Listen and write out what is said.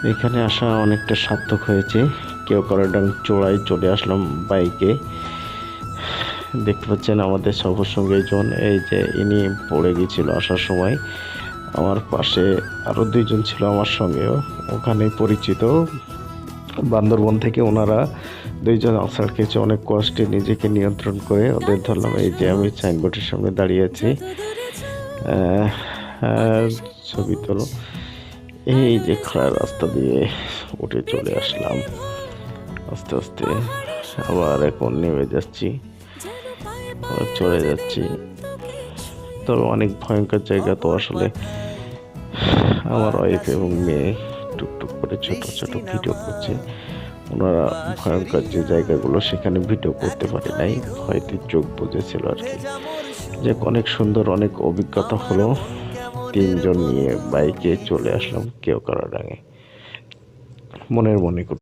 এখানে আসা অনেকটা সার্থক হয়েছে। কেওক্রাডাং চূড়ায় চলে আসলাম বাইকে। দেখতে পাচ্ছেন আমাদের সফর সঙ্গী জন, এই যে ইনি পড়ে গিয়েছিল আসার সময়। আমার পাশে আরো দুইজন ছিল আমার সঙ্গেও, ওখানে পরিচিত বান্দরবন থেকে। ওনারা দুইজন আছাড় খেয়েছে, অনেক কষ্টে নিজেকে নিয়ন্ত্রণ করে ওদের ধরলাম। এই যে আমি সাইনবোর্ডের সামনে দাঁড়িয়ে আছি, আহ, আর ছবি তোলো। এই যে খাড়া রাস্তা দিয়ে উঠে চলে আসলাম আস্তে আস্তে। আবার এখন নেমে যাচ্ছি, আবার চলে যাচ্ছি। তবে অনেক ভয়ঙ্কর জায়গা তো আসলে। আমার ওয়াইফ এবং মেয়ে টুকটুক করে ছোট ছোট ভিডিও করছে। ওনারা ভয়ঙ্কর যে জায়গাগুলো সেখানে ভিডিও করতে পারে নাই, হয়তো চোখ বুজেছিল আর কি। যে অনেক সুন্দর, অনেক অভিজ্ঞতা হলো। তিনজন নিয়ে বাইকে চলে আসলাম কেওক্রাডাঙে, মনের মনে।